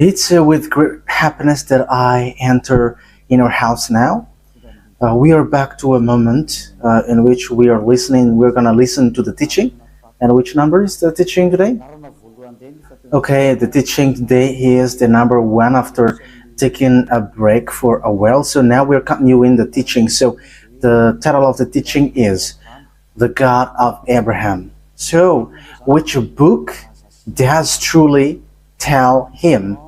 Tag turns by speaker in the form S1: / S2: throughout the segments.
S1: It's with great happiness that I enter in our house now. We are back to a moment in which we are listening. We're going to listen to the teaching. And which number is the teaching today? Okay, the teaching today is the number one after taking a break for a while. So now we're continuing the teaching. So the title of the teaching is The God of Abraham. So, which book does truly tell him?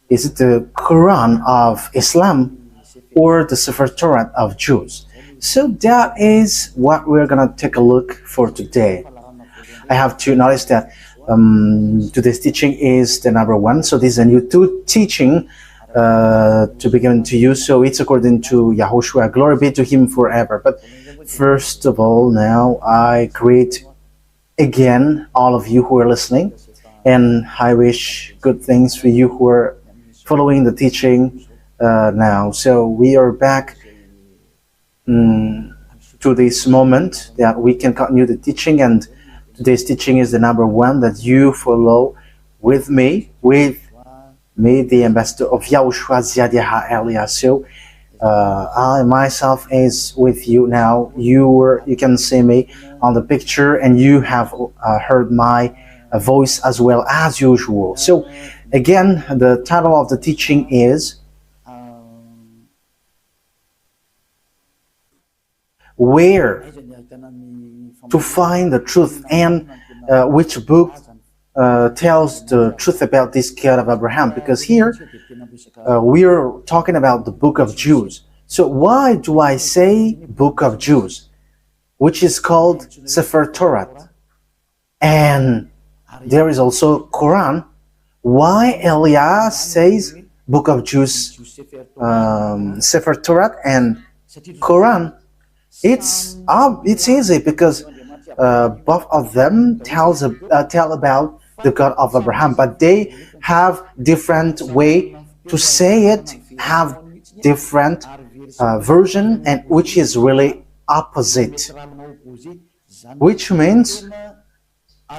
S1: Is it the Quran of Islam or the Sefer Torah of Jews? So that is what we're gonna take a look for today. I have to notice that today's teaching is the number one. So this is a new teaching to be given to you. So it's according to YAHOSHUAH. Glory be to him forever. But first of all, now I greet again all of you who are listening, and I wish good things for you who are following the teaching now. So we are back to this moment that we can continue the teaching, and today's teaching is the number one that you follow with me, the ambassador of YAHOSHUAH Ziadiha Elia. So I myself is with you now. You can see me on the picture, and you have heard my voice as well as usual. So again, the title of the teaching is Where to Find the Truth, and which book tells the truth about this God of Abraham, because here we are talking about the book of Jews. So why do I say book of Jews, which is called Sefer Torah, and there is also Quran? Why Elias says book of Jews, Sefer Torah and Quran? It's easy because both of them tell about the God of Abraham, but they have different way to say it, have different version, and which is really opposite, which means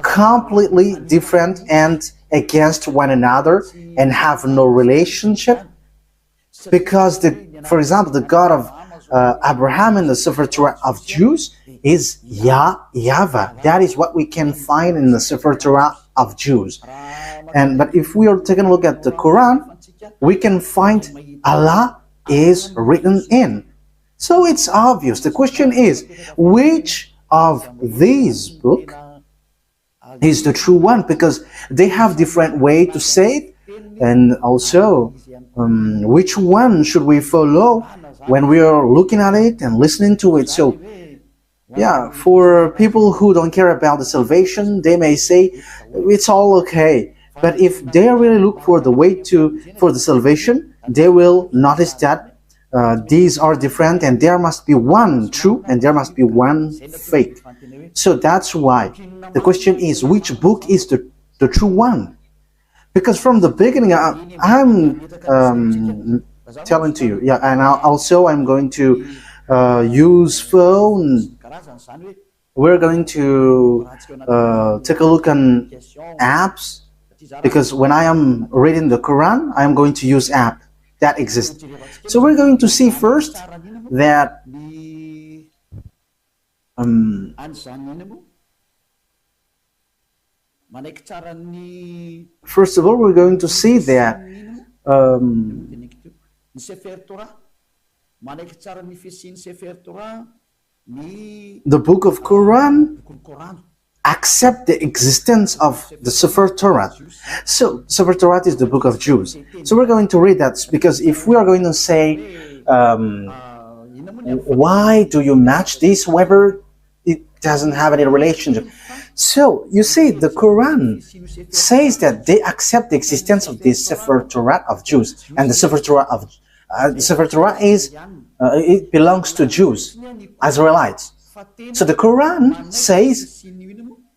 S1: completely different and against one another and have no relationship. Because for example, the God of Abraham in the Sefer Torah of Jews is YAHVAH. That is what we can find in the Sefer Torah of Jews. But if we are taking a look at the Quran, we can find Allah is written in. So it's obvious. The question is, which of these books is the true one? Because they have different way to say it, and also which one should we follow when we are looking at it and listening to it. So yeah, for people who don't care about the salvation, they may say it's all okay. But if they really look for the way for the salvation, they will notice that these are different, and there must be one true and there must be one fake. So that's why the question is, which book is the true one? Because from the beginning, I'm telling to you, yeah, and also I'm going to use phone. We're going to take a look on apps, because when I am reading the Quran, I am going to use app that exists. So we're going to see first that first of all, we're going to see that the book of Quran accept the existence of the Sefer Torah. So Sefer Torah is the book of Jews. So we're going to read that, because if we are going to say why do you match this, whether it doesn't have any relationship. So you see, the Quran says that they accept the existence of the Sefer Torah of Jews, and the Sefer Torah of Sefer Torah is it belongs to Jews, Israelites. So the Quran says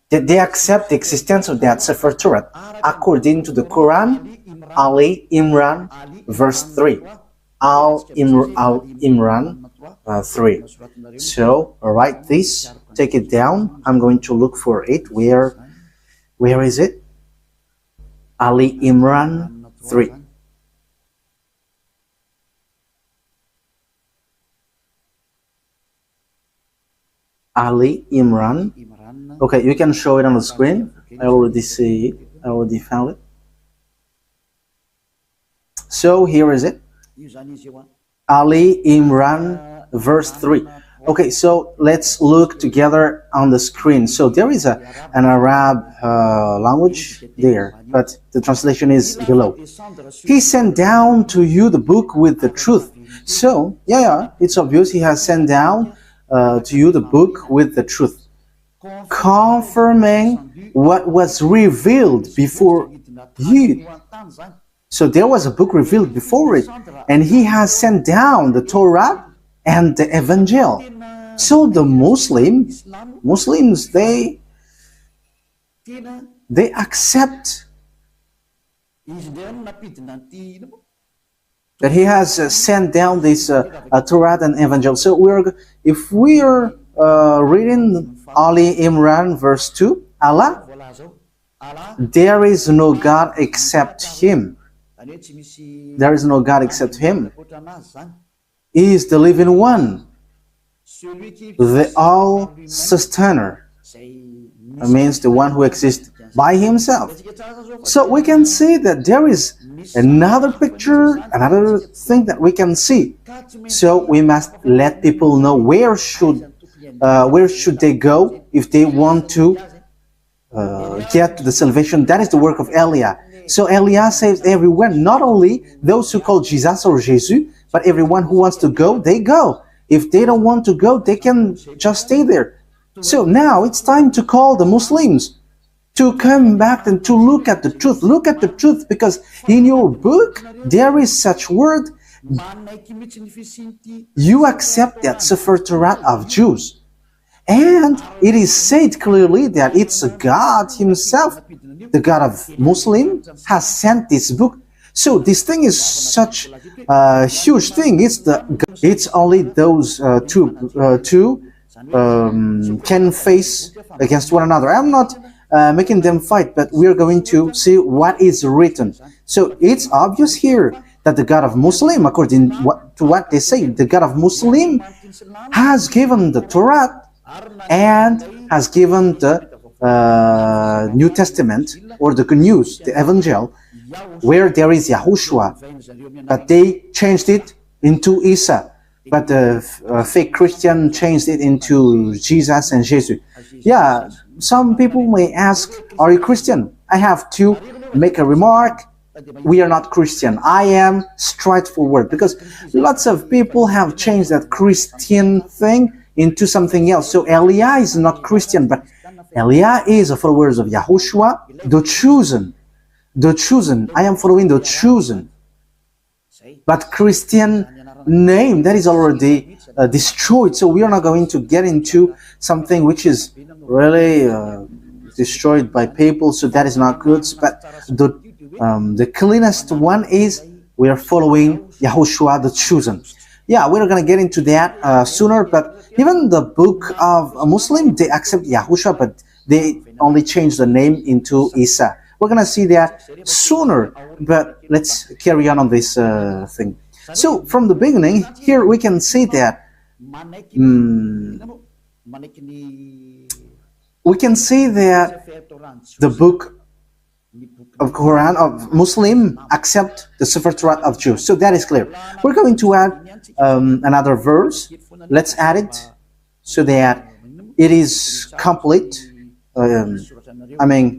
S1: that they accept the existence of that Sefer Torah according to the Quran, Ali Imran, verse 3. Imran 3. So write this, take it down. I'm going to look for it. Where is it? Ali Imran 3. Ali Imran. Okay, you can show it on the screen. I already see it. I already found it. So here is it. Ali Imran, verse 3. Okay, so let's look together on the screen. So there is an Arab language there, but the translation is below. He sent down to you the book with the truth. So, yeah, it's obvious he has sent down to you the book with the truth, confirming what was revealed before you. So there was a book revealed before it, and he has sent down the Torah and the Evangel. So the Muslims, they accept that he has sent down this Torah and Evangel. So if we are reading Ali Imran verse 2, Allah, there is no God except Him. There is no God except Him. He is the living one, the all-sustainer. That means the one who exists by Himself. So we can see that there is another picture, another thing that we can see. So we must let people know where should they go if they want to get to the salvation. That is the work of Elia. So Elia saves everyone, not only those who call Jesus or Jesus, but everyone who wants to go, they go. If they don't want to go, they can just stay there. So now it's time to call the Muslims to come back and to look at the truth. Look at the truth, because in your book there is such word. You accept that Sefer Torah of Jews. And it is said clearly that it's God Himself, the God of Muslim, has sent this book. So this thing is such a huge thing. It's only those two can face against one another. I'm not making them fight, but we are going to see what is written. So it's obvious here that the God of Muslim, according to what they say, the God of Muslim has given the Torah and has given the New Testament, or the Good News, the Evangel, where there is YAHOSHUAH, but they changed it into Isa, but the fake Christian changed it into Jesus and Jesus. Yeah, some people may ask, are you Christian? I have to make a remark. We are not Christian. I am straightforward, because lots of people have changed that Christian thing into something else. So Elia is not Christian, but Elia is a follower of YAHOSHUAH, the chosen. The chosen. I am following the chosen. But Christian name, that is already destroyed. So we are not going to get into something which is really destroyed by people. So that is not good. But the cleanest one is we are following YAHOSHUAH, the chosen. Yeah, we're going to get into that sooner. But even the book of a Muslim, they accept YAHOSHUAH, but they only change the name into Isa. We're going to see that sooner, but let's carry on this thing. So from the beginning, here we can see that the book of Quran of Muslim accept the Sefer Torah of Jews. So that is clear. We're going to add another verse. Let's add it so that it is complete.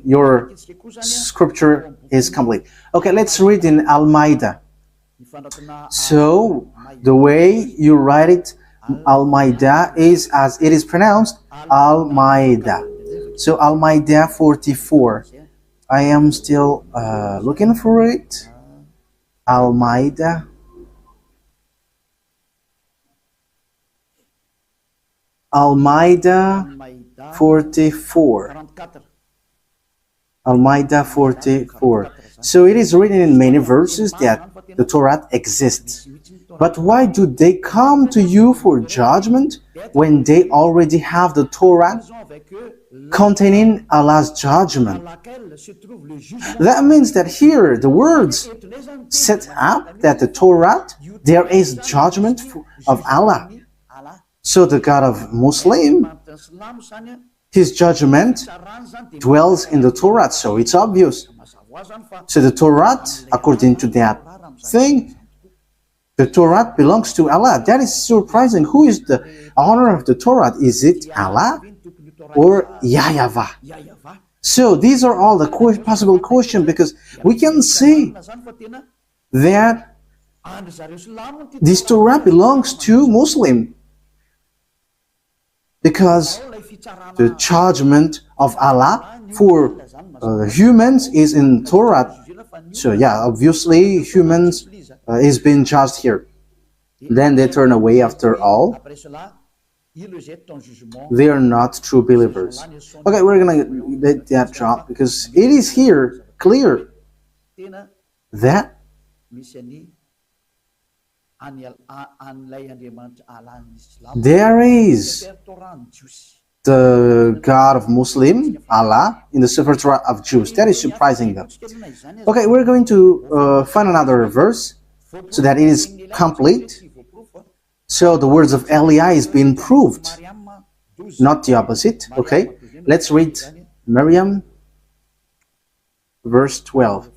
S1: Your scripture is complete. Okay, let's read in Al-Ma'idah. So the way you write it, Al-Ma'idah, is as it is pronounced, Al-Ma'idah. So Al-Ma'idah 44. I am still looking for it. Al-Ma'idah. Al-Ma'idah 44. Al-Ma'idah 44. So it is written in many verses that the Torah exists. But why do they come to you for judgment when they already have the Torah containing Allah's judgment? That means that here the words set up that the Torah, there is judgment of Allah. So the God of Muslim, his judgment dwells in the Torah, so it's obvious. So the Torah, according to that thing, the Torah belongs to Allah. That is surprising. Who is the owner of the Torah? Is it Allah or YAHVAH? So these are all the possible questions, because we can see that this Torah belongs to Muslim, because the judgment of Allah for humans is in Torah. So yeah, obviously humans is being judged here. Then they turn away after all. They are not true believers. Okay, we're gonna let that drop, because it is here clear that there is the God of Muslim, Allah, in the Sefer Torah of Jews. That is surprising them. Okay, we're going to find another verse so that it is complete. So the words of Eliah is being proved, not the opposite. Okay, let's read Miriam, verse 12.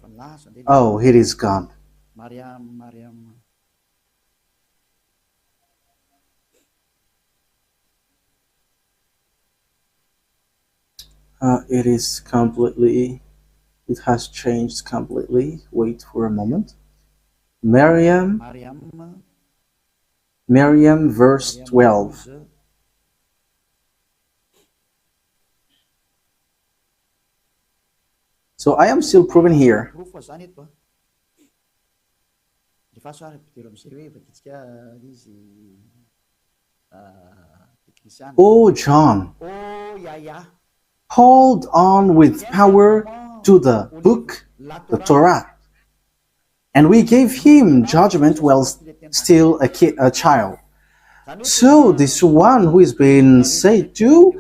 S1: Oh, it is gone. It is completely, it has changed completely. Wait for a moment. Miriam, verse 12. So I am still proving here. Oh, John, hold on with power to the book, the Torah. And we gave him judgment while still a child. So this one who is being said to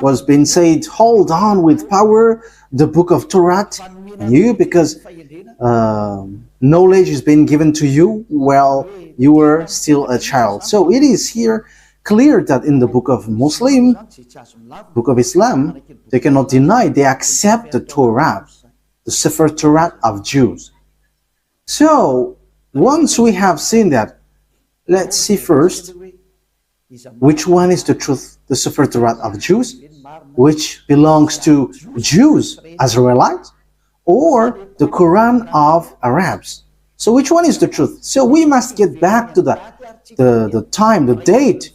S1: was being said, hold on with power the book of Torah, and you, because knowledge is being given to you while you were still a child. So it is here clear that in the book of Muslim, book of Islam, they cannot deny, they accept the Torah, the Sefer Torah of Jews. So once we have seen that, let's see first which one is the truth, the Sefer Torah of Jews, which belongs to Jews, Israelites, or the Quran of Arabs. So which one is the truth? So we must get back to the time, the date,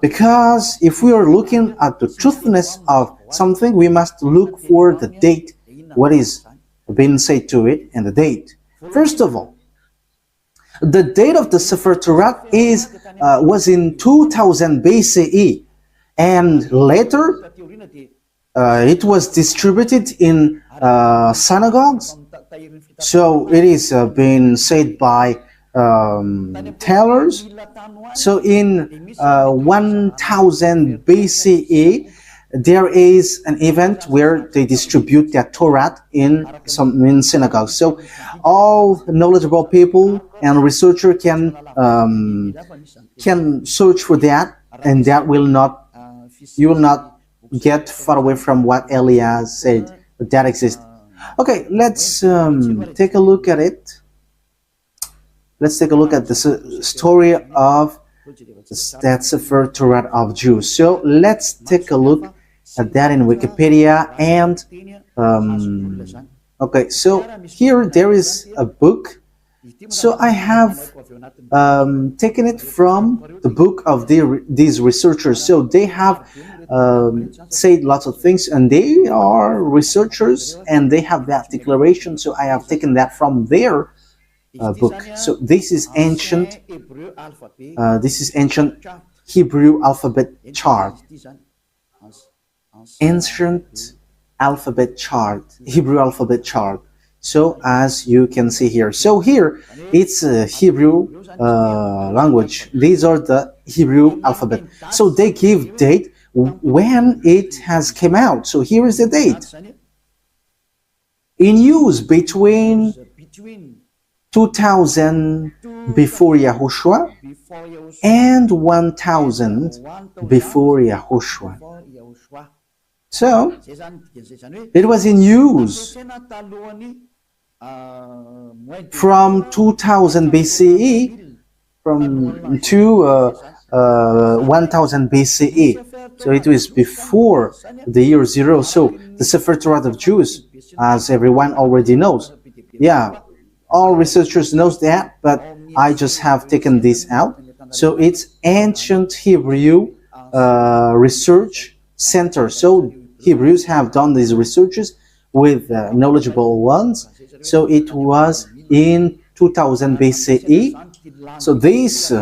S1: because if we are looking at the truthness of something, we must look for the date, what is being said to it, and the date. First of all, the date of the Sefer Torah was in 2000 BCE, and later it was distributed in synagogues. So it is being said by tailors. So in 1000 BCE, there is an event where they distribute their Torah in synagogues. So all knowledgeable people and researcher can search for that, and that will not, you will not get far away from what Eliah said, but that exists. Okay, let's take a look at it. Let's take a look at the story of that Sefer Torah of Jews. So let's take a look at that in Wikipedia. And okay, so here there is a book. So I have taken it from the book of these researchers. So they have said lots of things, and they are researchers, and they have that declaration. So I have taken that from their book. So this is ancient. This is ancient Hebrew alphabet chart. Ancient alphabet chart, Hebrew alphabet chart. So as you can see here, so here it's a Hebrew language. These are the Hebrew alphabet. So they give date when it has came out. So here is the date. In use between 2000 before Yahushua and 1000 before Yahushua. So it was in use from 2000 BCE to 1000 BCE. So it was before the year 0. So the Sefer Torat of Jews, as everyone already knows. Yeah, all researchers knows that, but I just have taken this out. So it's ancient Hebrew research center. So Hebrews have done these researches with knowledgeable ones. So it was in 2000 BCE. So this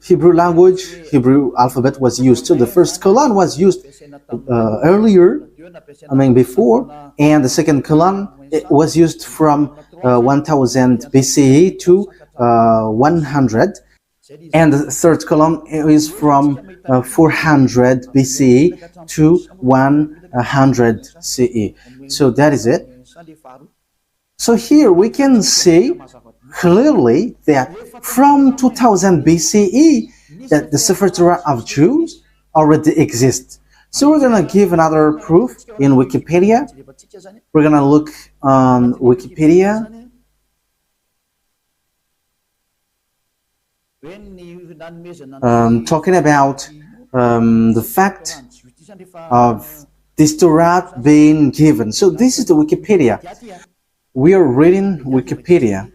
S1: Hebrew language, Hebrew alphabet was used. So the first colon was used earlier, before, and the second colon it was used from 1000 BCE to 100, and the third column is from 400 BCE to 100 CE. So that is it. So here we can see clearly that from 2000 BCE that the Sefer Torah of Jews already exists. So we're going to give another proof in Wikipedia. We're going to look on Wikipedia. Talking about the fact of this Torah being given. So this is the Wikipedia. We are reading Wikipedia.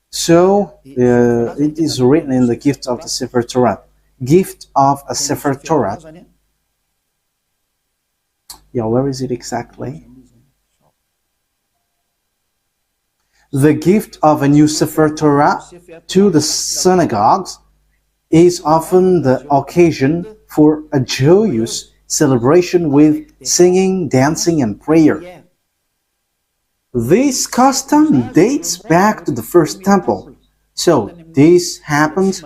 S1: So it is written in the gift of the Sefer Torah. Gift of a Sefer Torah. Yeah, where is it exactly? The gift of a new Sefer Torah to the synagogues is often the occasion for a joyous celebration with singing, dancing, and prayer. This custom dates back to the first temple. So this happened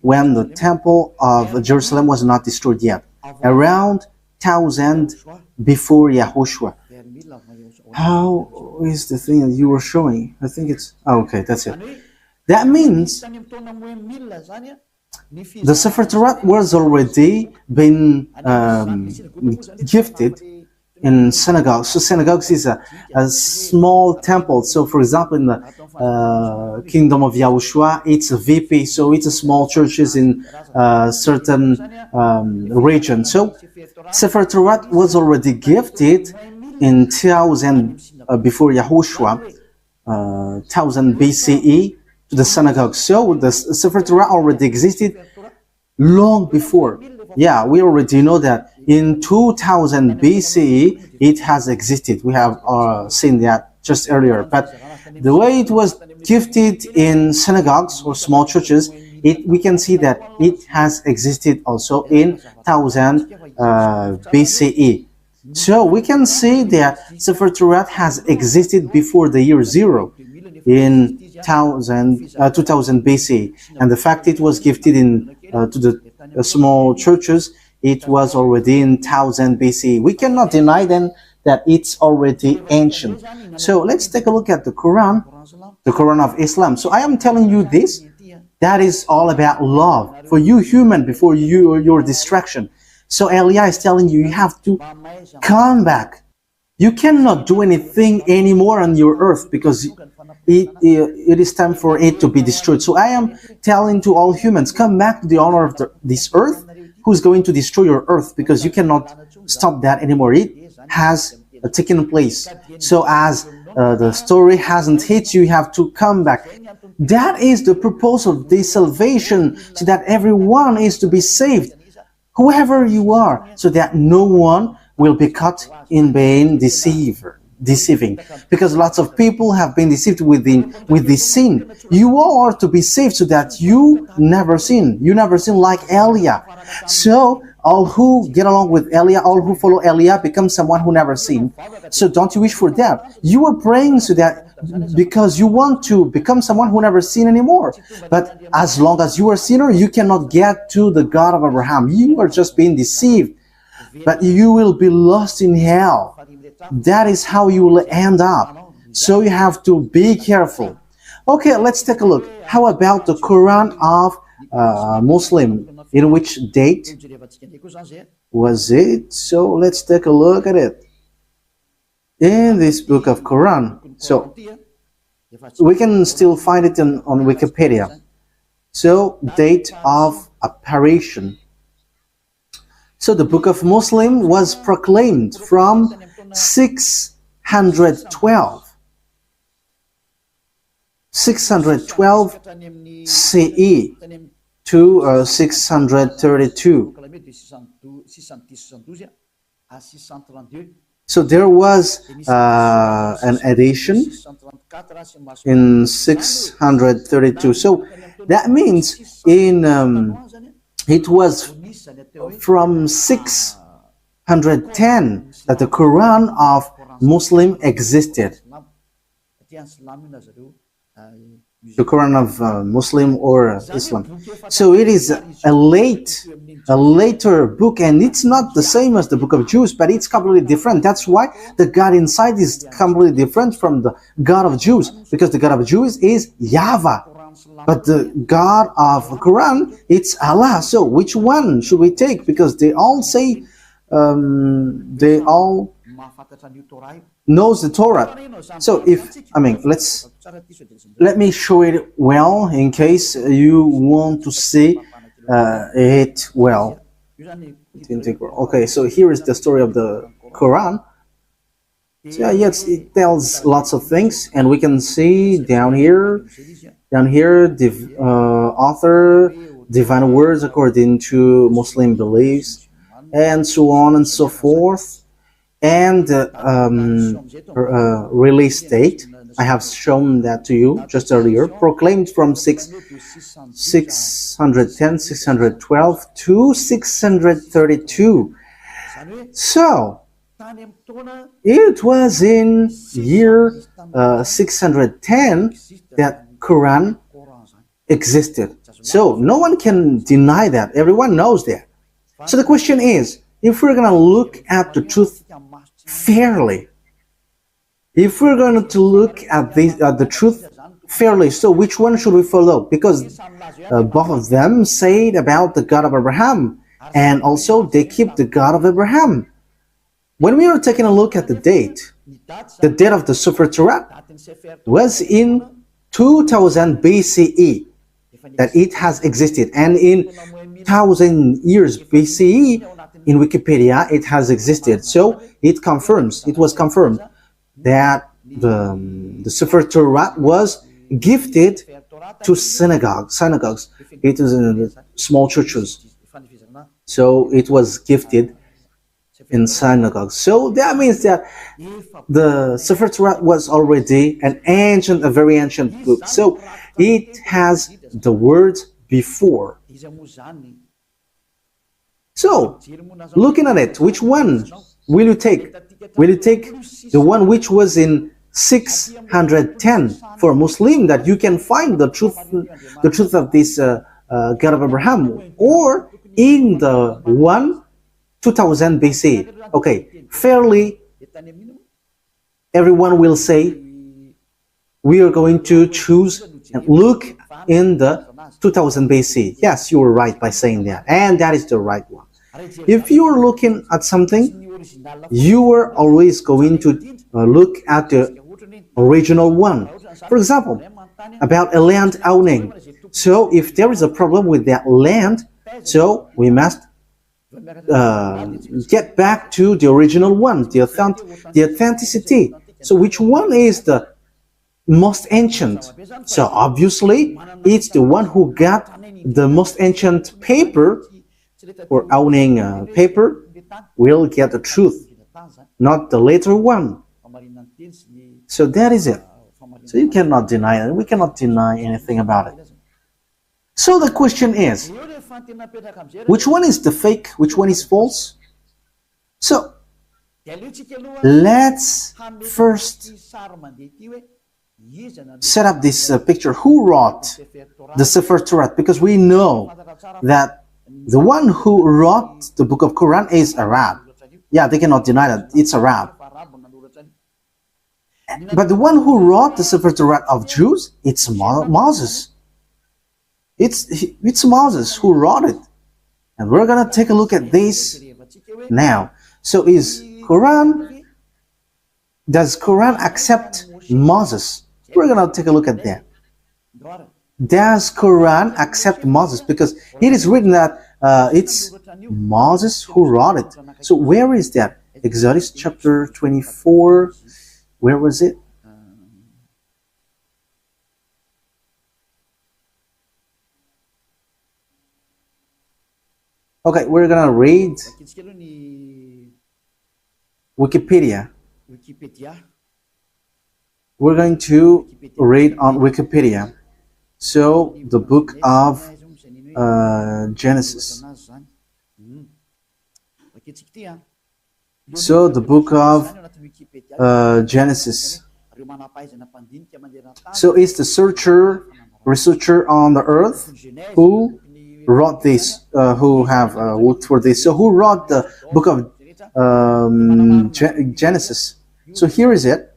S1: when the temple of Jerusalem was not destroyed yet, around 1000 before Yahushua. How is the thing that you were showing? I think it's... Oh, okay, that's it. That means the Sefer Torah was already been gifted in synagogues. So synagogues is a small temple. So for example, in the kingdom of YAHOSHUAH, it's a VP. So it's a small churches in certain region. So Sefer Torah was already gifted in 1000 before Yahushua, 1000 BCE to the synagogue. So the Sefer Torah already existed long before. Yeah, we already know that in 2000 BCE it has existed. We have seen that just earlier. But the way it was gifted in synagogues or small churches, we can see that it has existed also in 1000 BCE. So we can see that Sefer Torah has existed before the year 0 in 2000 BC, and the fact it was gifted in to the small churches, it was already in 1000 BC. We cannot deny then that it's already ancient. So let's take a look at the Quran of Islam. So I am telling you this, that is all about love for you human before your distraction. So Elia is telling you, you have to come back. You cannot do anything anymore on your earth because it is time for it to be destroyed. So I am telling to all humans, come back to the owner of this earth, who's going to destroy your earth, because you cannot stop that anymore. It has taken place. So as the story hasn't hit you, you have to come back. That is the purpose of this salvation, so that everyone is to be saved, whoever you are, so that no one will be caught in being deceiving, because lots of people have been deceived with this sin. You all are to be saved so that you never sin like Elia. So all who get along with Elia, all who follow Elia, become someone who never sinned. So don't you wish for that? You are praying so that because you want to become someone who never sinned anymore. But as long as you are a sinner, you cannot get to the God of Abraham. You are just being deceived. But you will be lost in hell. That is how you will end up. So you have to be careful. Okay, let's take a look. How about the Quran of Muslim? In which date was it? So let's take a look at it. In this book of Quran. So we can still find it on Wikipedia. So date of apparition. So the book of Muslim was proclaimed from 612 CE to 632. So there was an edition in 632. So that means it was from 610 that the Quran of Muslim existed. The Quran of Muslim or Islam. So it is a later book, and it's not the same as the book of Jews, but it's completely different. That's why the God inside is completely different from the God of Jews, because the God of Jews is YAHVAH, but the God of Quran, it's Allah. So which one should we take? Because they all say, they all knows the Torah. So let me show it well in case you want to see it well. Okay, so here is the story of the Quran. So yes, it tells lots of things, and we can see down here, the author, divine words according to Muslim beliefs, and so on and so forth. And release date, I have shown that to you just earlier, proclaimed from 610, 612 to 632. So it was in year 610 that Quran existed. So no one can deny that. Everyone knows that. So the question is, if we're going to look at the truth fairly, if we're going to look at the truth fairly, so which one should we follow? Because both of them say about the God of Abraham, and also they keep the God of Abraham. When we are taking a look at the date of the Sefer Torah was in 2000 BCE that it has existed, and in 1000 years BCE in Wikipedia it has existed. So it was confirmed that the Sefer Torah was gifted to synagogues. It is in small churches. So it was gifted in synagogues. So that means that the Sefer Torah was already a very ancient book. So it has the words before. So, looking at it, which one will you take? Will you take the one which was in 610 for Muslim, that you can find the truth of this God of Abraham, or in the 2000 BC? Okay, fairly, everyone will say we are going to choose and look in the 2000 BC. Yes, you were right by saying that, and that is the right one. If you are looking at something, you are always going to look at the original one. For example, about a land owning. So if there is a problem with that land, so we must get back to the original one, the authenticity. So which one is the most ancient? So obviously it's the one who got the most ancient paper, or owning paper, will get the truth, not the later one. So that is it. So you cannot deny it. We cannot deny anything about it. So the question is, Which one is the fake? Which one is false? So let's first set up this picture. Who wrote the Sefer Torah? Because we know that the one who wrote the book of Quran is Arab. Yeah, they cannot deny that it's Arab. But the one who wrote the Sefer Torah of Jews, it's Moses. It's Moses who wrote it. And we're going to take a look at this now. So does Quran accept Moses? We're going to take a look at that. Does Quran accept Moses? Because it is written that it's Moses who wrote it. So where is that? Exodus chapter 24. Where was it? Okay, we're gonna read Wikipedia. We're going to read on Wikipedia. So the book of Genesis. So the book of Genesis. So it's the researcher on the earth who wrote this, who have worked for this. So who wrote the book of Genesis? So here is it.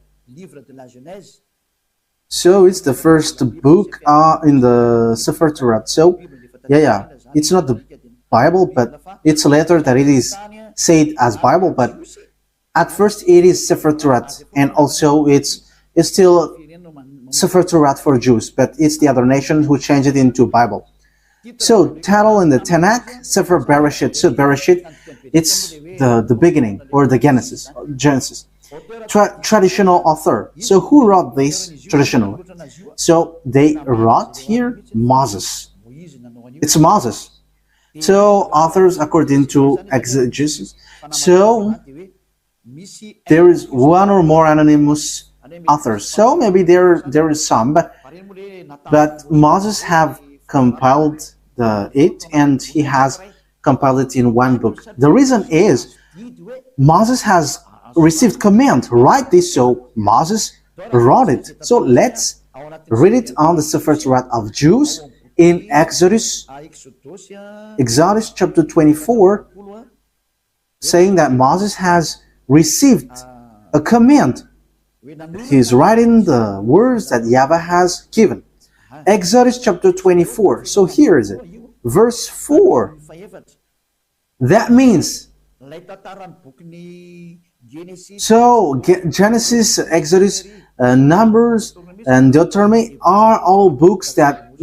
S1: So it's the first book in the Sefer Torah. So yeah, it's not the Bible, but it's a letter that it is said as Bible, but at first it is Sefer Torah, and also it's still Sefer Torah for Jews, but it's the other nation who changed it into Bible. So title in the Tanakh, Sefer Bereshit. So Bereshit, it's the beginning, or the Genesis. Traditional author. So who wrote this traditionally? So they wrote here Moses. It's Moses. So authors according to exegesis. So there is one or more anonymous authors. So maybe there is some, but Moses have compiled it, and he has compiled it in one book. The reason is Moses has received command, write this, so Moses wrote it. So let's read it on the Sefer Torah of Jews in Exodus chapter 24, saying that Moses has received a command. He's writing the words that YAHVAH has given. Exodus chapter 24. So here is it. Verse 4. That means, so Genesis, Exodus, Numbers, and Deuteronomy are all books that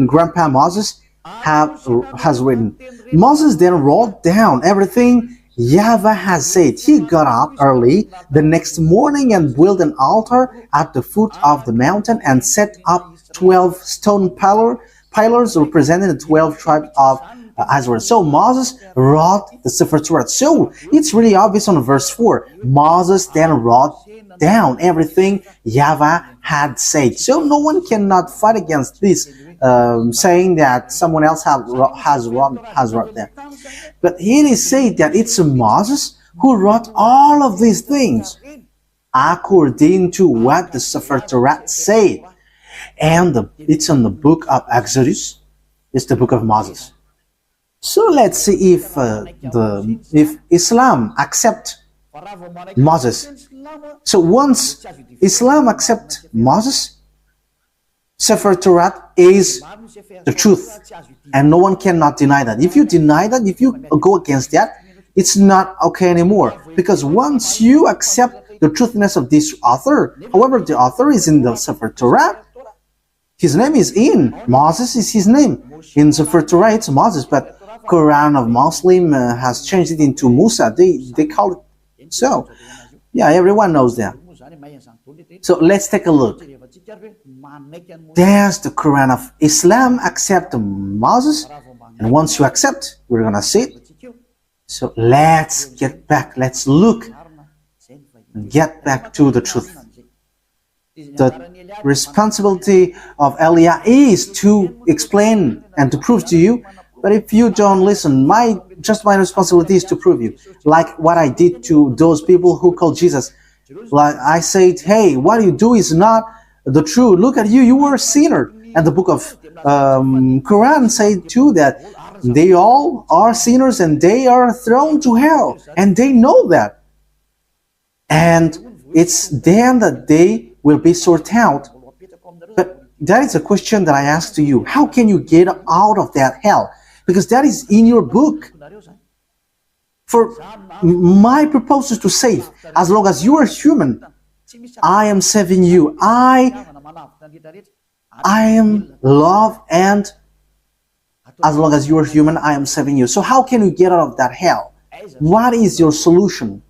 S1: Grandpa Moses has written. Moses then wrote down everything YAHVAH has said. He got up early the next morning and built an altar at the foot of the mountain and set up 12 stone pillars representing the 12 tribes of Israel. So Moses wrote the Sefer Torah. So it's really obvious on verse 4. Moses then wrote down everything YAHVAH had said. So no one cannot fight against this, saying that someone else has wrote that. But it is said that it's Moses who wrote all of these things according to what the Sefer Torah said. And it's in the book of Exodus. It's the book of Moses. So let's see if Islam accepts Moses. So once Islam accepts Moses, Sefer Torah is the truth, and no one cannot deny that. If you deny that, if you go against that, it's not okay anymore. Because once you accept the truthiness of this author, however, the author is in the Sefer Torah, his name is in. Moses is his name. In Sefer Torah, it's Moses, but Quran of Muslim has changed it into Musa. They call it so. Yeah, everyone knows that. So let's take a look. Does the Quran of Islam accept Moses? And once you accept, we're going to see it. So let's get back. Let's look and get back to the truth. The responsibility of Elia is to explain and to prove to you But if you don't listen, my responsibility is to prove you. Like what I did to those people who called Jesus. Like I said, hey, what you do is not the truth. Look at you, you were a sinner. And the book of Quran said too that they all are sinners and they are thrown to hell. And they know that. And it's then that they will be sorted out. But that is a question that I ask to you. How can you get out of that hell? Because that is in your book. For my purpose is to save. As long as you are human, I am saving you. I am love, and as long as you are human, I am saving you. So how can you get out of that hell? What is your solution?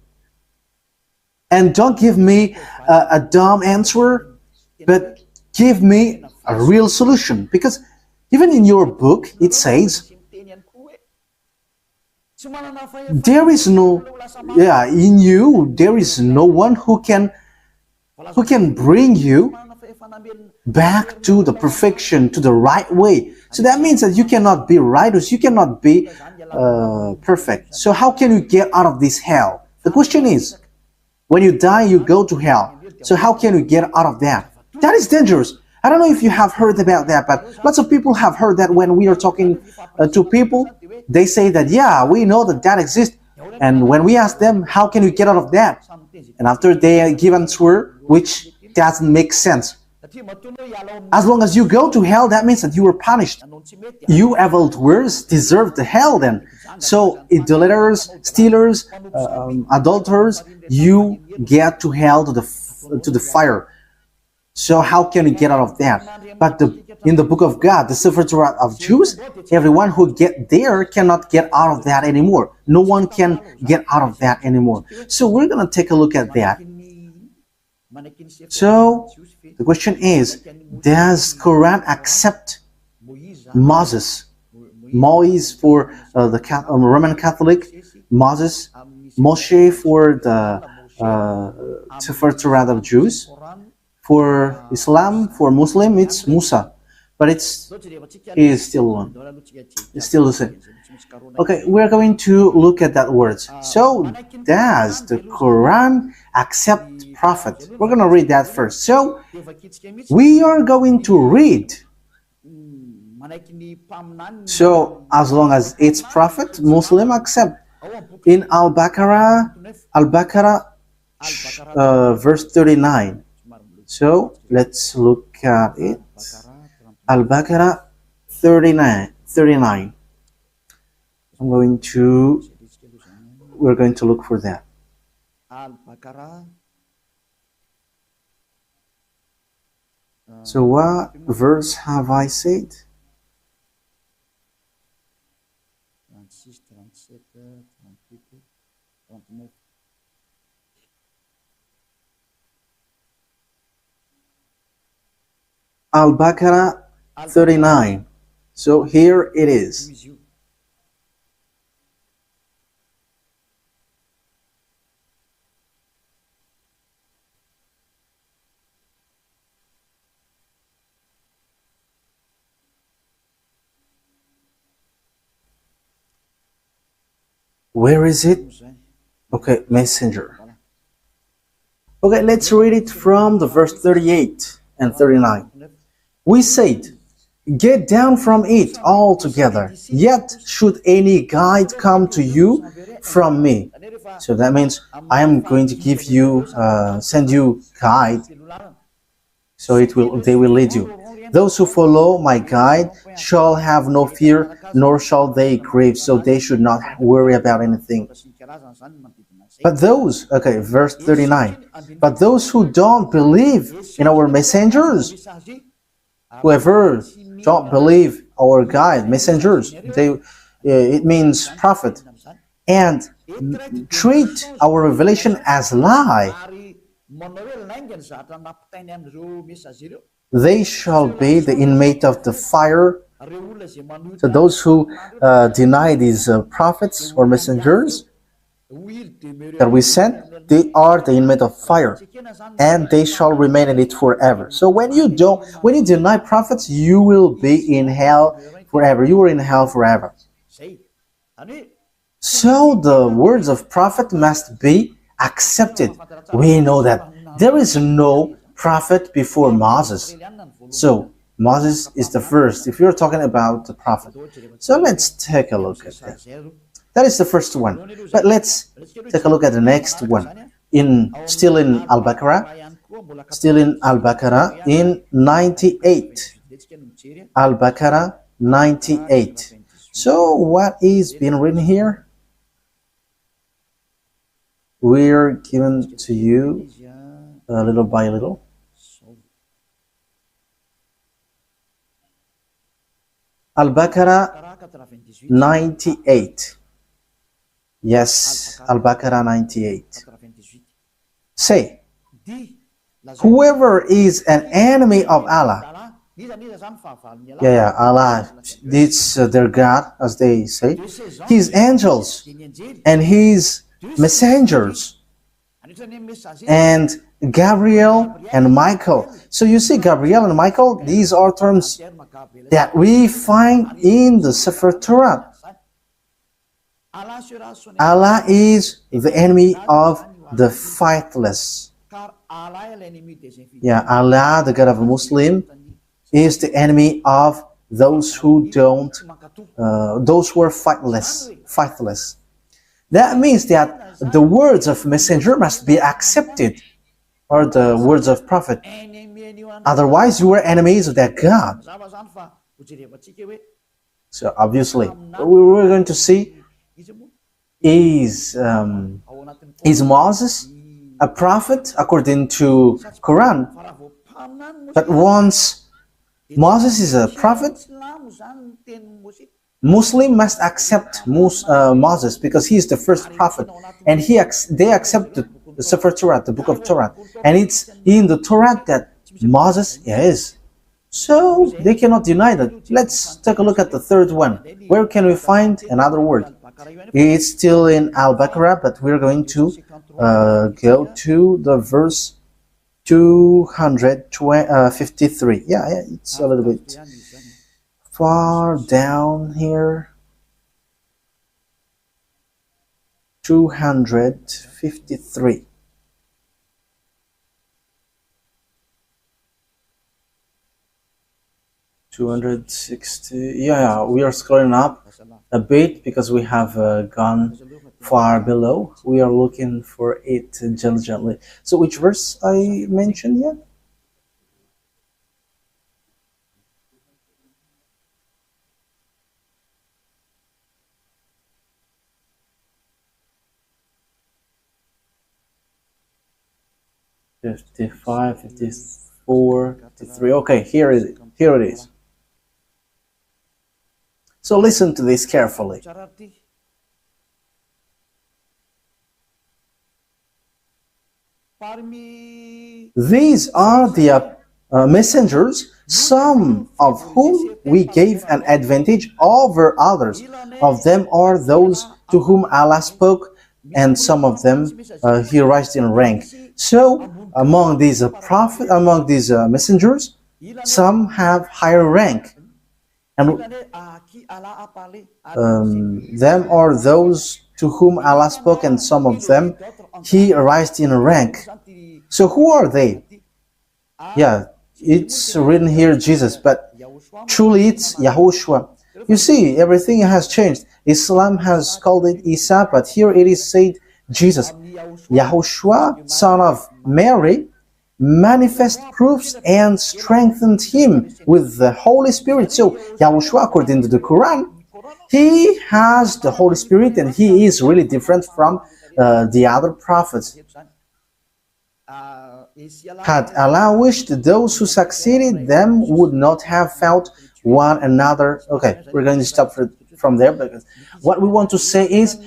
S1: And don't give me a dumb answer, but give me a real solution. Because even in your book, it says, there is no, in you, there is no one who can bring you back to the perfection, to the right way. So that means that you cannot be righteous, you cannot be perfect. So how can you get out of this hell? The question is, when you die, you go to hell. So how can you get out of that? That is dangerous. I don't know if you have heard about that, but lots of people have heard that when we are talking to people, they say that, yeah, we know that that exists. And when we ask them, how can you get out of that? And after they give an answer, which doesn't make sense. As long as you go to hell, that means that you were punished. You evildoers deserve the hell then. So idolaters, stealers, adulterers, you get to hell, to the fire. So how can you get out of that? But in the book of God, the Sefer Torah of Jews, everyone who get there cannot get out of that anymore. No one can get out of that anymore. So we're going to take a look at that. So the question is, does Quran accept Moses for the Roman Catholic, Moses, Moshe for the Sefer Torah of Jews? For Islam, for Muslim, it's Musa, but he is still one. It's still the same. Okay, we're going to look at that words. So, does the Quran accept prophet? We're going to read that first. So, we are going to read. So, as long as it's prophet, Muslim accept. In Al-Baqarah, verse 39. So let's look at it. Al-Baqarah 39. We're going to look for that. So what verse have I said? Al-Baqarah 39. So here it is. Where is it? Okay, messenger. Okay, let's read it from the verse 38 and 39. We said, get down from it altogether, yet should any guide come to you from me. So that means I am going to give you, send you guide, so they will lead you. Those who follow my guide shall have no fear, nor shall they grieve, so they should not worry about anything. But those, okay, verse 39, but those who don't believe in our messengers, whoever don't believe our guide, messengers, it means prophet, and treat our revelation as lie, they shall be the inmate of the fire. So those who deny these prophets or messengers that we sent, they are the inmate of fire, and they shall remain in it forever. So when you deny prophets, you will be in hell forever. You are in hell forever. So the words of prophet must be accepted. We know that there is no prophet before Moses. So Moses is the first, if you're talking about the prophet. So let's take a look at that. That is the first one. But let's take a look at the next one. Still in Al-Baqarah. Still in Al-Baqarah in 98. Al-Baqarah 98. So what is being written here? We're given to you little by little. Al-Baqarah 98. Yes, Al-Baqarah 98. Say, whoever is an enemy of Allah. Yeah, Allah, it's their God, as they say. His angels and his messengers and Gabriel and Michael. So you see, Gabriel and Michael, these are terms that we find in the Sefer Torah. Allah is the enemy of the faithless. Yeah, Allah, the God of a Muslim, is the enemy of those who don't, those who are faithless. That means that the words of messenger must be accepted, or the words of prophet. Otherwise, you are enemies of that God. So obviously, what we're going to see is Moses a prophet according to Quran? But once Moses is a prophet, Muslim must accept Moses because he is the first prophet, and they accept the Sefer Torah, the book of Torah, and it's in the Torah that Moses is. So they cannot deny that. Let's take a look at the third one. Where can we find another word? It's still in Al-Baqarah, but we're going to go to the verse 253. Yeah, it's a little bit far down here. 253. Yeah, we are scrolling up a bit because we have gone far below. We are looking for it diligently. So which verse I mentioned yet? "55, 54, 53. Okay, here it is. So listen to this carefully. These are the messengers, some of whom we gave an advantage over others. Of them are those to whom Allah spoke, and some of them He raised in rank. So among these messengers, some have higher rank. And them are those to whom Allah spoke, and some of them He raised in rank. So who are they? Yeah, it's written here Jesus, but truly it's YAHOSHUAH. You see, everything has changed. Islam has called it Isa, but here it is said Jesus. YAHOSHUAH, son of Mary, manifest proofs and strengthened him with the Holy Spirit. So YAHOSHUAH, according to the Quran, he has the Holy Spirit, and he is really different from the other prophets. Had Allah wished, those who succeeded them would not have fought one another. Okay, we're going to stop from there, because what we want to say is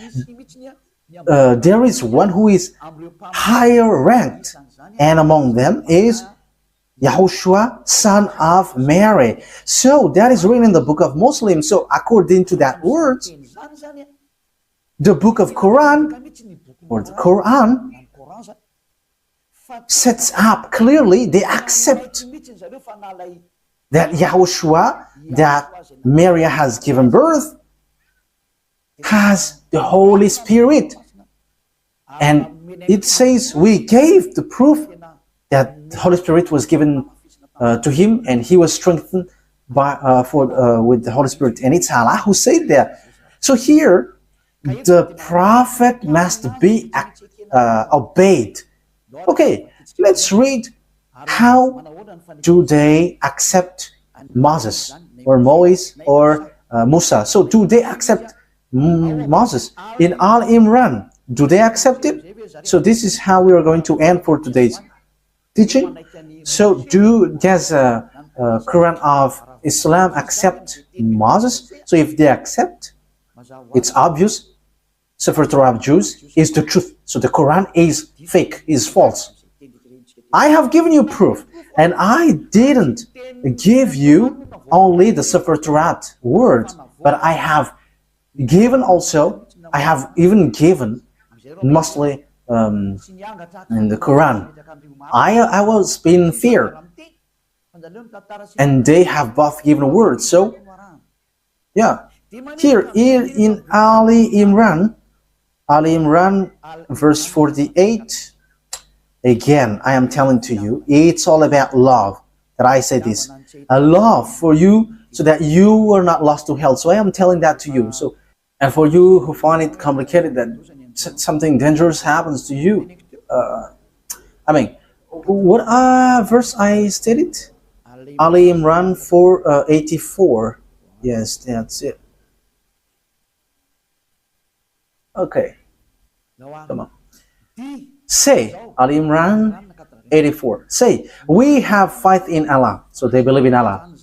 S1: there is one who is higher ranked, and among them is YAHOSHUAH, son of Mary. So that is written in the book of Muslims. So according to that word, the book of Quran, or the Quran, sets up clearly, they accept that Yahushua, that Mary has given birth, has the Holy Spirit. And it says we gave the proof that the Holy Spirit was given to him, and he was strengthened by with the Holy Spirit. And it's Allah who said that. So here, the prophet must be obeyed. Okay, let's read how do they accept Moses or Moise or Musa. So do they accept Moses in Al Imran? Do they accept it? So this is how we are going to end for today's teaching. So does Quran of Islam accept Moses? So if they accept, it's obvious Sefer Torah of Jews is the truth. So the Quran is fake, is false. I have given you proof, and I didn't give you only the Sefer Torah word, but I have given also, I have even given mostly in the Quran. I was in fear, and they have both given a word. So yeah, here in Ali Imran verse 48, again I am telling to you, it's all about love. That I say this, a love for you so that you are not lost to hell. So I am telling that to you. So, and for you who find it complicated that something dangerous happens to you, I mean, what verse I stated? Ali Imran 4:84. Yes, that's it. Okay, come on. Say, Ali Imran 84. Say, we have faith in Allah. So they believe in Allah.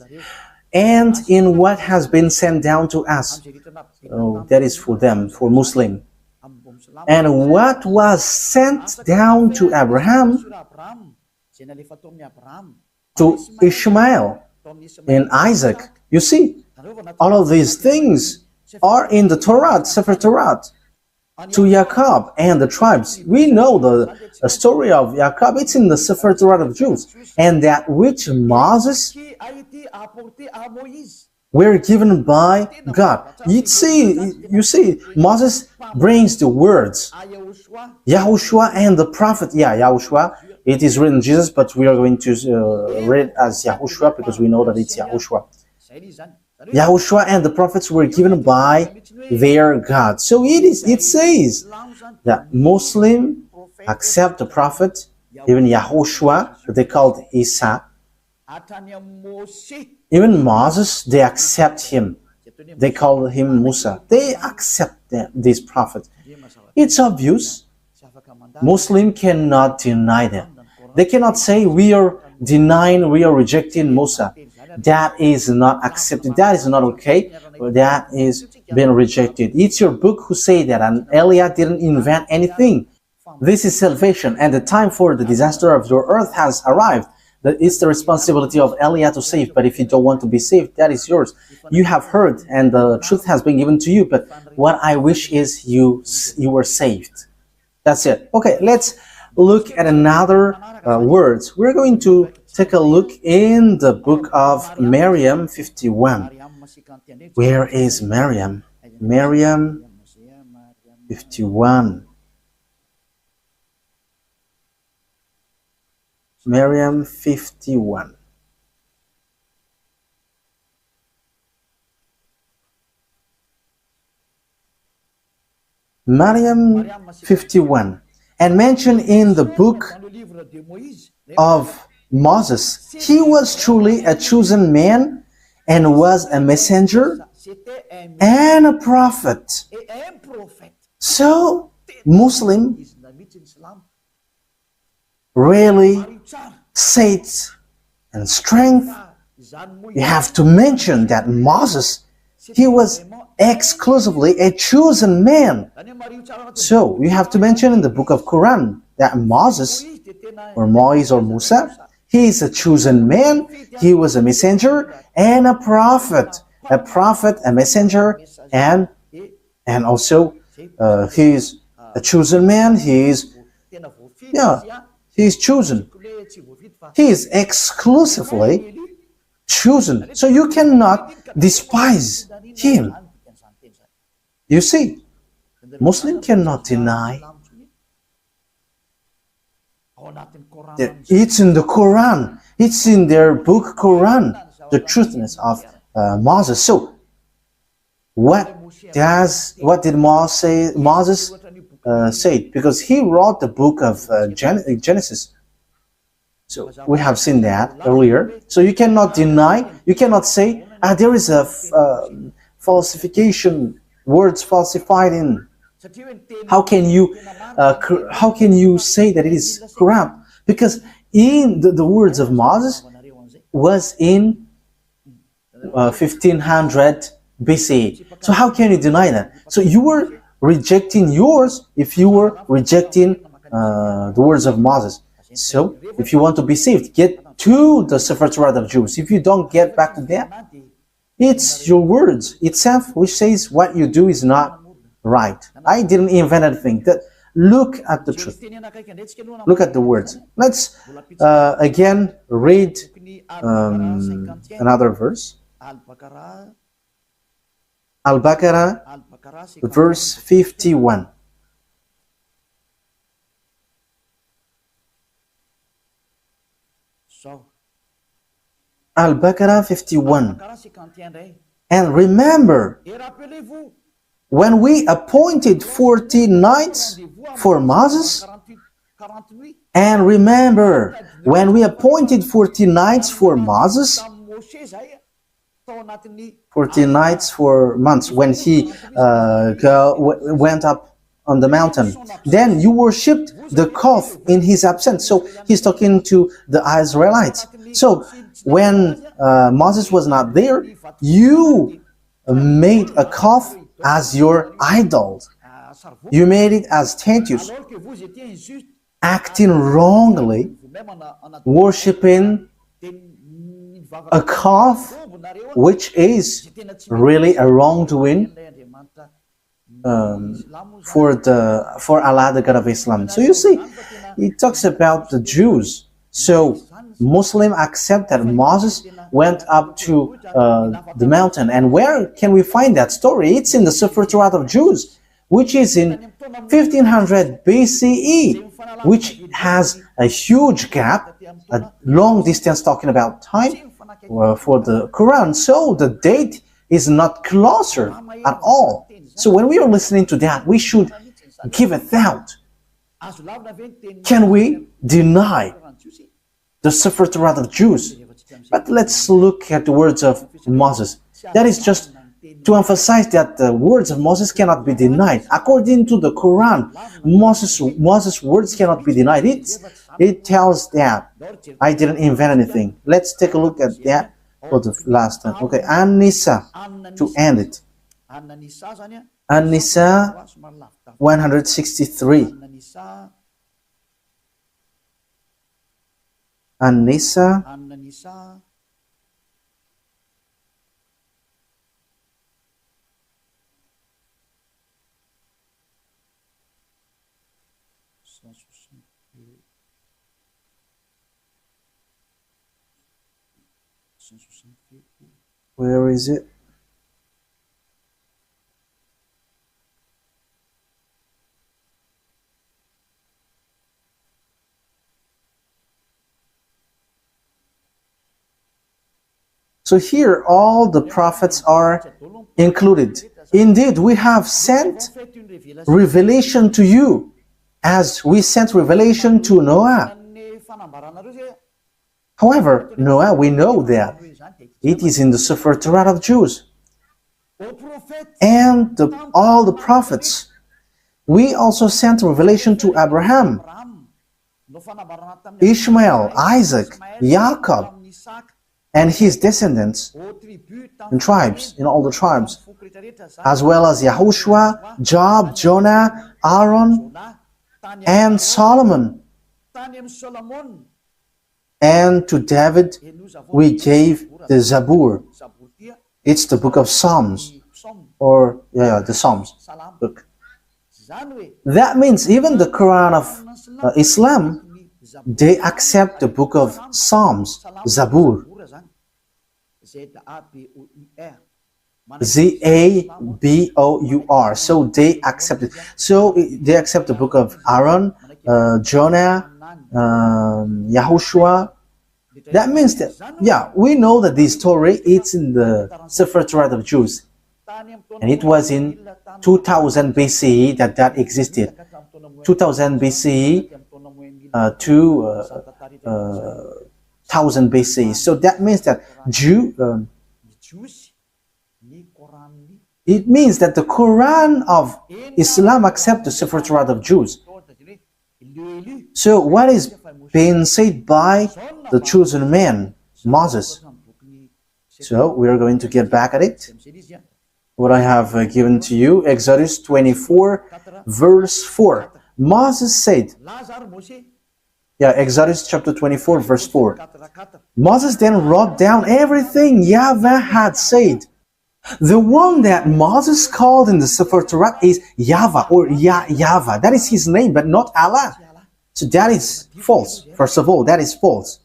S1: And in what has been sent down to us. So that is for them, for Muslim. And what was sent down to Abraham, to Ishmael, and Isaac. You see, all of these things are in the Torah, Sefer Torah. To Jacob and the tribes. We know the story of Jacob. It's in the Sefer Torah of Jews. And that which Moses were given by God. You see, Moses brings the words. YAHOSHUAH and the prophet. Yeah, YAHOSHUAH. It is written Jesus, but we are going to read it as YAHOSHUAH because we know that it's YAHOSHUAH. YAHOSHUAH and the prophets were given by their God. So it says that Muslim accept the prophet, even YAHOSHUAH, that they called Isa. Even Moses, they accept him. They call him Musa. They accept this prophet. It's obvious. Muslim cannot deny that. They cannot say we are denying, we are rejecting Musa. That is not accepted. That is not okay. That is being rejected. It's your book who say that, and Eliah didn't invent anything. This is salvation, and the time for the disaster of your earth has arrived. It's the responsibility of Eliah to save, but if you don't want to be saved, that is yours. You have heard, and the truth has been given to you, but what I wish is you were saved. That's it. Okay, let's look at another words. We're going to take a look in the book of Miriam 51. Where is Miriam? Miriam 51. Miriam 51. Miriam 51. And mentioned in the book of Moses, he was truly a chosen man and was a messenger and a prophet. So, Muslim really faith and strength. You have to mention that Moses, he was exclusively a chosen man. So you have to mention in the book of Quran that Moses or Moise or Musa, he is a chosen man, he was a messenger and a prophet, a messenger, and also he is a chosen man. He is chosen. He is exclusively chosen. So you cannot despise him. You see, Muslim cannot deny that it's in the Quran. It's in their book Quran, the truthness of Moses. So what did Moses say? Because he wrote the book of Genesis. So we have seen that earlier. So you cannot deny, you cannot say, there is a falsification, words falsified in. How can you say that it is corrupt? Because in the words of Moses was in 1500 BCE. So how can you deny that? So you were rejecting yours if you were rejecting the words of Moses. So if you want to be saved, get to the Sefer Torah of Jews. If you don't get back to that, it's your words itself which says what you do is not right. I didn't invent anything. Look at the truth. Look at the words. Let's again read another verse. Al-Baqarah, verse 51. Al-Baqarah 51. And remember, when we appointed 40 nights for Moses, and remember, when we appointed 40 nights for Moses, 40 nights for months, when he went up on the mountain. Then you worshipped the calf in his absence. So he's talking to the Israelites. So when Moses was not there, you made a calf as your idol. You made it as statues, acting wrongly, worshipping a calf, which is really a wrongdoing for Allah, the God of Islam. So you see, it talks about the Jews. So Muslim accept that Moses went up to the mountain. And where can we find that story? It's in the Sefer Torah of Jews, which is in 1500 BCE, which has a huge gap, a long distance talking about time for the Quran. So the date is not closer at all. So when we are listening to that, we should give a thought. Can we deny the Sefer Torah of Jews? But let's look at the words of Moses. That is just to emphasize that the words of Moses cannot be denied. According to the Quran, Moses' words cannot be denied. It tells that. I didn't invent anything. Let's take a look at that for the last time. Okay, An-Nisa, to end it. An-Nisa 163. An-Nisa where is it? So here all the prophets are included. Indeed, we have sent revelation to you as we sent revelation to Noah. However, Noah, we know that it is in the Sefer Torah of Jews. And all the prophets. We also sent revelation to Abraham, Ishmael, Isaac, Jacob, and his descendants in tribes, in all the tribes, as well as YAHOSHUAH, Job, Jonah, Aaron, and Solomon. And to David we gave the Zabur. It's the book of Psalms, or the Psalms book. That means even the Quran of Islam, they accept the book of Psalms, Zabur. Zabor. So they accepted. So they accept the book of Aaron, Jonah, Yahushua. That means that, yeah, we know that this story, it's in the Sefer Torah of Jews. And it was in 2000 BCE that existed. 2000 BCE to 1000 BCE. So that means that it means that the Quran of Islam accepts the Sefer Torah of Jews. So what is being said by the chosen man, Moses? So we are going to get back at it. What I have given to you, Exodus 24, verse 4. Moses said, Exodus chapter 24, verse 4. Moses then wrote down everything YAHVAH had said. The one that Moses called in the Sefer Torah is YAHVAH or YAHVAH. That is his name, but not Allah. So that is false. First of all, that is false.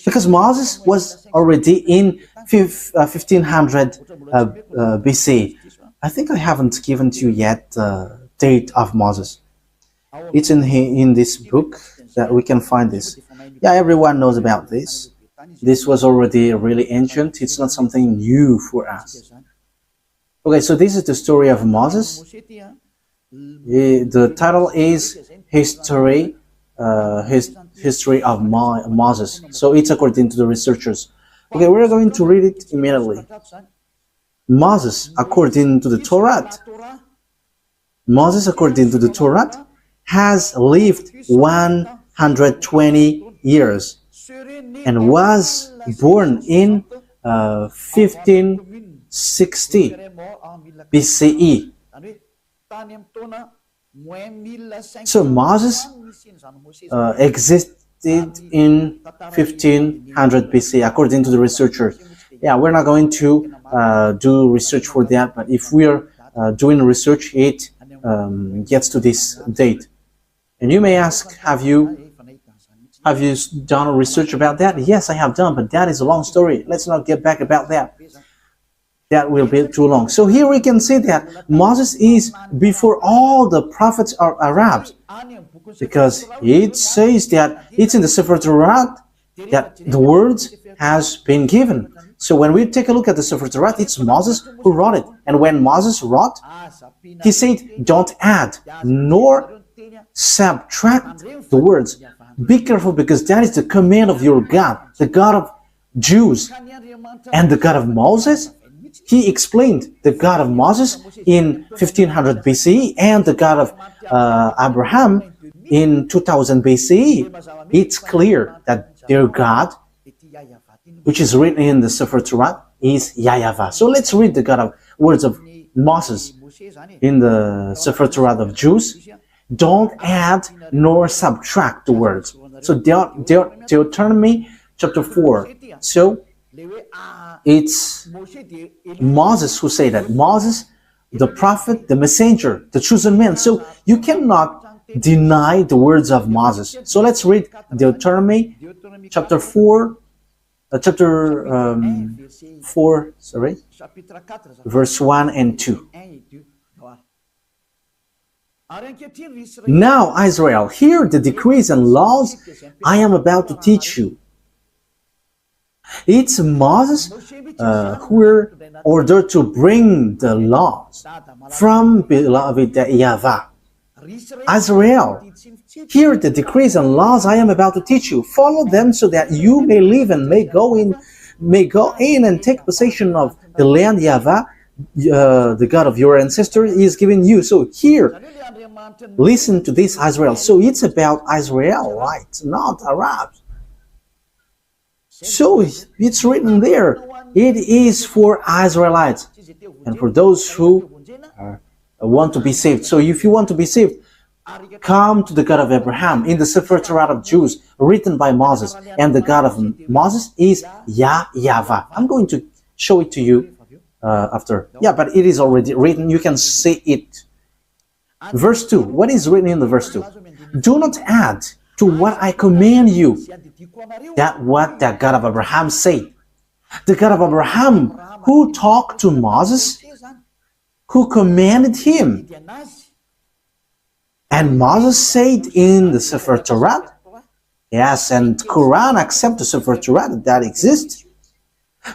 S1: Because Moses was already in 1500 BC. I think I haven't given to you yet the date of Moses. It's in this book that we can find this. Yeah, everyone knows about this. This was already really ancient. It's not something new for us. Okay, so this is the story of Moses. The title is History of Moses. So it's according to the researchers. Okay, we're going to read it immediately. Moses, according to the torat, has lived 120 years and was born in 1560 BCE. So Moses existed in 1500 BC, according to the researchers. Yeah, we're not going to do research for that, but if we are doing research, it gets to this date. And you may ask, have you done research about that? Yes, I have done, but that is a long story. Let's not get back about that. That will be too long. So here we can see that Moses is before all the prophets are Arabs, because it says that it's in the Sefer Torah that the words has been given. So when we take a look at the Sefer Torah, it's Moses who wrote it. And when Moses wrote, he said, don't add nor subtract the words. Be careful, because that is the command of your God, the God of Jews. And the God of Moses, he explained the God of Moses in 1500 BCE and the God of Abraham in 2000 BCE. It's clear that their God, which is written in the Sefer Torah, is YAHVAH. So let's read the words of Moses in the Sefer Torah of Jews. Don't add nor subtract the words. So Deuteronomy chapter 4. So it's Moses who said that. Moses, the prophet, the messenger, the chosen man. So you cannot deny the words of Moses. So let's read Deuteronomy chapter 4, verse 1 and 2. Now, Israel, hear the decrees and laws I am about to teach you. It's Moses who were ordered to bring the laws from beloved YAHVAH. Israel, hear the decrees and laws I am about to teach you. Follow them so that you may live and may go in and take possession of the land YAHVAH, the God of your ancestors, is giving you. So here, listen to this, Israel. So it's about Israelites, not Arabs. So it's written there. It is for Israelites and for those who want to be saved. So if you want to be saved, come to the God of Abraham in the Sefer Torah of Jews, written by Moses. And the God of Moses is YAHVAH. I'm going to show it to you after. Yeah, but it is already written. You can see it. Verse 2. What is written in the verse 2? Do not add to what I command you, that what the God of Abraham said. The God of Abraham who talked to Moses, who commanded him. And Moses said in the Sefer Torat, yes, and Quran accept the Sefer Torat that exists.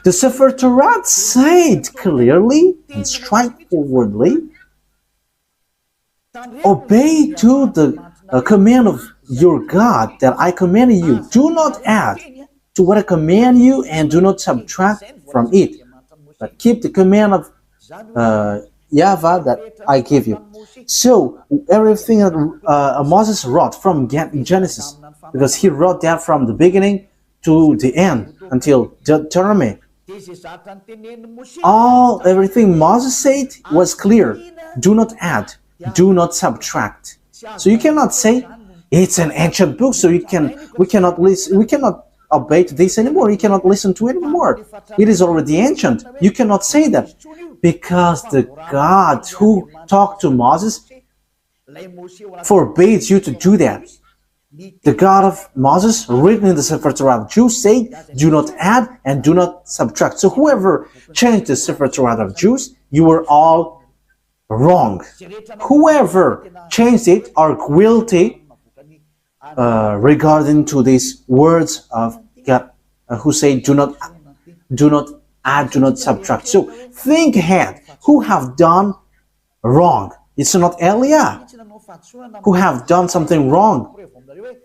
S1: The Sefer Torat said clearly and straightforwardly, obey to the command of your God that I command you. Do not add to what I command you and do not subtract from it, but keep the command of YAHVAH that I give you. So everything that Moses wrote from Genesis, because he wrote that from the beginning to the end until Deuteronomy, everything Moses said was clear. Do not add, do not subtract. So you cannot say it's an ancient book, so we cannot obey to this anymore. You cannot listen to it anymore. It is already ancient. You cannot say that, because the God who talked to Moses forbids you to do that. The God of Moses, written in the Sefer Torah of Jews, said, do not add and do not subtract. So whoever changed the Sefer Torah of Jews, you were all wrong. Whoever changed it are guilty regarding to these words of God, who say, do not add, do not subtract. So think ahead. Who have done wrong? It's not Eliah who have done something wrong,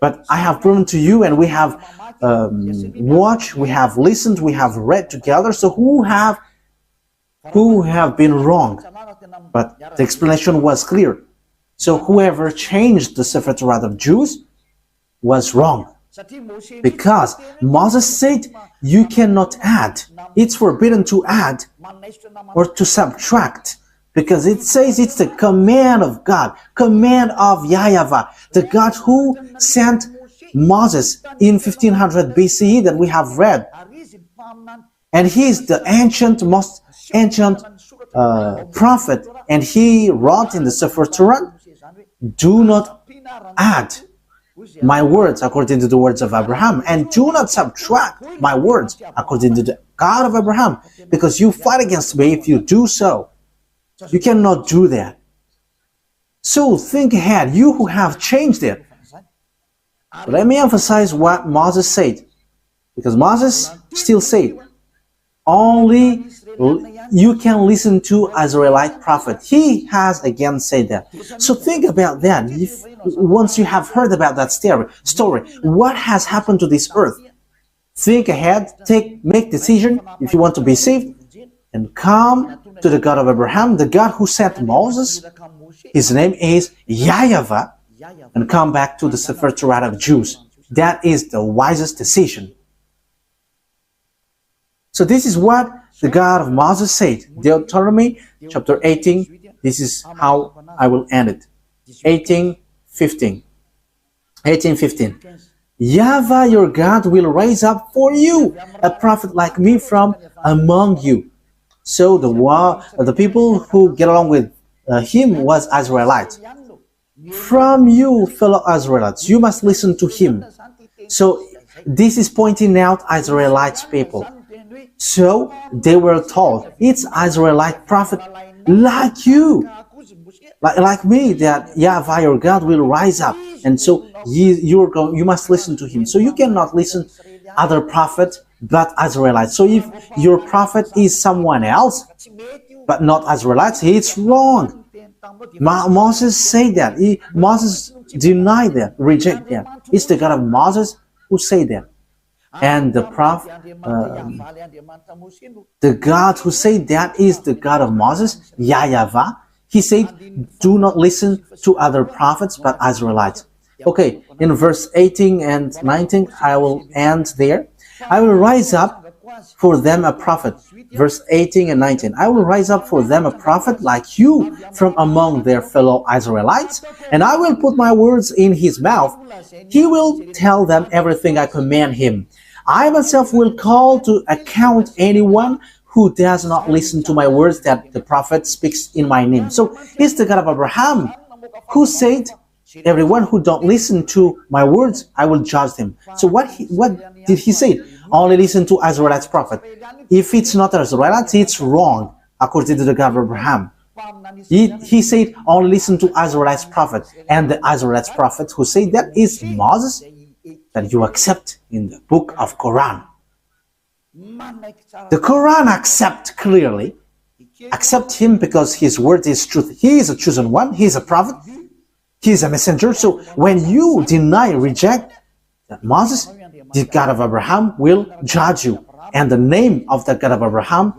S1: but I have proven to you, and we have watched, we have listened, we have read together. So who have been wrong? But the explanation was clear. So whoever changed the Sefer Torah of Jews was wrong, because Moses said you cannot add. It's forbidden to add or to subtract, because it says it's the command of God, command of YAHVAH, the God who sent Moses in 1500 BCE that we have read. And he is the most ancient prophet, and he wrote in the Sefer Torah, do not add my words according to the words of Abraham, and do not subtract my words according to the God of Abraham, because you fight against me if you do so. You cannot do that. So think ahead, you who have changed it. Let me emphasize what Moses said, because Moses still said, only you can listen to Israelite prophet. He has again said that. So think about that. Once you have heard about that story, what has happened to this earth? Think ahead, make decision if you want to be saved, and come to the God of Abraham, the God who sent Moses. His name is YAHVAH, and come back to the Sefer Torah of Jews. That is the wisest decision. So this is what the God of Moses said. Deuteronomy chapter 18, this is how I will end it. 18:15. YAHVAH your God will raise up for you a prophet like me from among you. So the people who get along with him was Israelites. From you, fellow Israelites, you must listen to him. So this is pointing out Israelites people. So they were told, it's Israelite prophet like you, like me, that YAHVAH your God will rise up, and so you must listen to him. So you cannot listen other prophet but Israelites. So if your prophet is someone else but not Israelites, it's wrong. Moses said that. Moses denied that, reject that. It's the God of Moses who said that. And the prophet, the God who said that is the God of Moses, YAHVAH. He said, do not listen to other prophets but Israelites. Okay, in verse 18 and 19, I will end there. I will rise up for them a prophet. Verse 18 and 19. I will rise up for them a prophet like you from among their fellow Israelites, and I will put my words in his mouth. He will tell them everything I command him. I myself will call to account anyone who does not listen to my words that the prophet speaks in my name. So it's the God of Abraham who said, everyone who don't listen to my words, I will judge them. So what did he say? only listen to Israelite prophet. If it's not Israelite, it's wrong, according to the God of Abraham. He said, only listen to Israelite prophet. And the Israelite prophet who said that is Moses, that you accept in the book of Quran. The Quran clearly accept him because his word is truth. He is a chosen one. He is a prophet. He is a messenger. So when you deny, reject that Moses, the God of Abraham will judge you. And the name of the God of Abraham,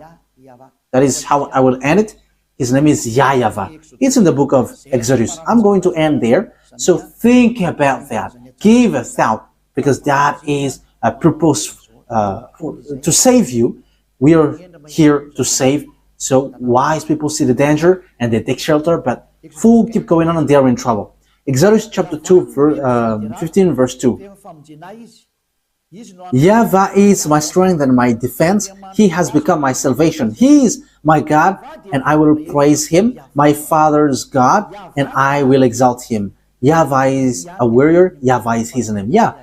S1: that is how I will end it. His name is YAHVAH. It's in the book of Exodus. I'm going to end there. So think about that. Give a thought, because that is a purpose to save you. We are here to save. So wise people see the danger and they take shelter, but fools keep going on and they are in trouble. Exodus chapter 2, 15 verse 2. YAHVAH is my strength and my defense. He has become my salvation. He is my God, and I will praise him, my father's God, and I will exalt him. YAHVAH is a warrior. YAHVAH is his name. Yah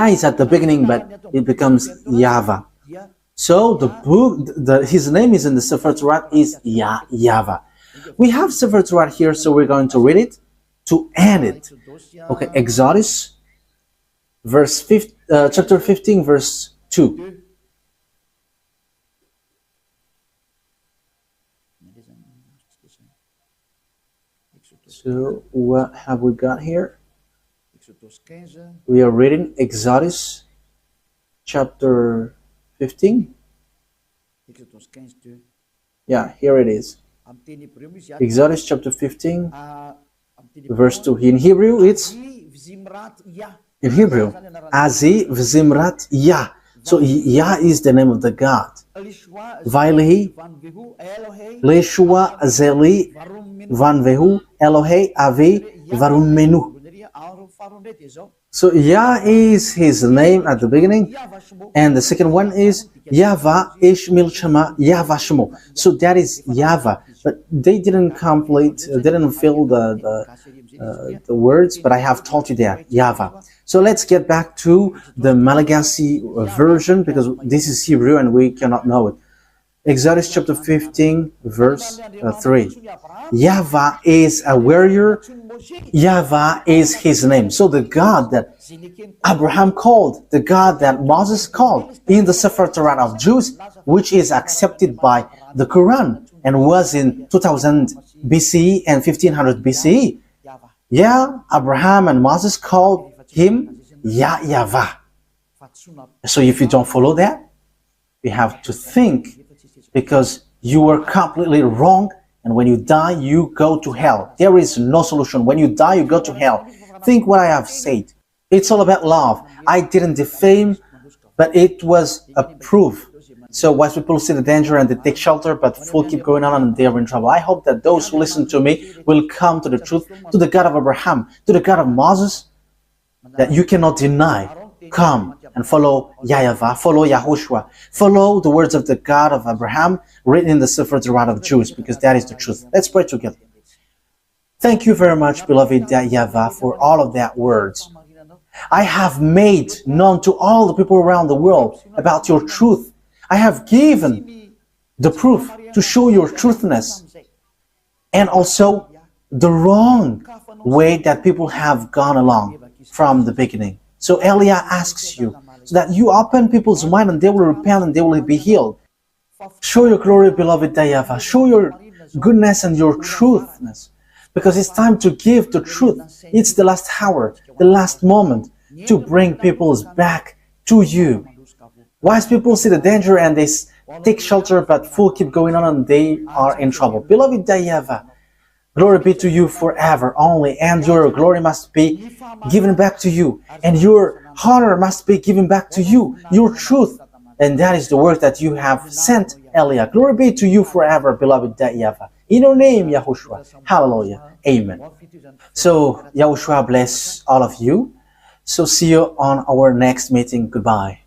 S1: is at the beginning, but it becomes YAHVAH. So the book, his name is in the Sefer Torah is YAHVAH. We have Sefer Torah here, so we're going to read it to end it. Okay, Exodus, chapter 15, verse 2. So what have we got here? We are reading Exodus chapter 15. Yeah, here it is. Exodus chapter 15, verse 2. In Hebrew, it's Azi V'Zimrat Yah. So Yah is the name of the God. Vailehi, Leshua Zeli, Vanvehu, Elohe, Avi, Varumenu. So Yah is his name at the beginning, and the second one is YAHVAH Ishmil Shema YAHVAH Shemo. So that is YAHVAH, but they didn't fill the words, but I have told you that YAHVAH. So let's get back to the Malagasy version, because this is Hebrew and we cannot know it. Exodus chapter 15, verse 3. YAHVAH is a warrior. YAHVAH is his name. So the God that Abraham called, the God that Moses called in the Sefer Torah of Jews, which is accepted by the Quran and was in 2000 BCE and 1500 BCE. Yeah, Abraham and Moses called him YAHVAH. So if you don't follow that, you have to think, because you were completely wrong, and when you die, you go to hell. There is no solution. When you die, you go to hell. Think what I have said. It's all about love. I didn't defame, but it was a proof. So wise people see the danger and they take shelter, but fools keep going on and they are in trouble. I hope that those who listen to me will come to the truth, to the God of Abraham, to the God of Moses, that you cannot deny. Come and follow YAHVAH, follow YAHOSHUAH, follow the words of the God of Abraham written in the Sefer Torah of Jews, because that is the truth. Let's pray together. Thank you very much, beloved YAHVAH, for all of that words. I have made known to all the people around the world about your truth. I have given the proof to show your truthness, and also the wrong way that people have gone along from the beginning. So Elia asks you, so that you open people's mind and they will repent and they will be healed. Show your glory, beloved YAHVAH. Show your goodness and your truthness, because it's time to give the truth. It's the last hour, the last moment to bring peoples back to you. Wise people see the danger and they take shelter, but fools keep going on and they are in trouble. Beloved YAHVAH, glory be to you forever only, and your glory must be given back to you, and your honor must be given back to you, your truth, and that is the word that you have sent, Elia. Glory be to you forever, beloved YAHVAH. In your name, YAHOSHUAH. Hallelujah. Amen. So, YAHOSHUAH bless all of you. So see you on our next meeting. Goodbye.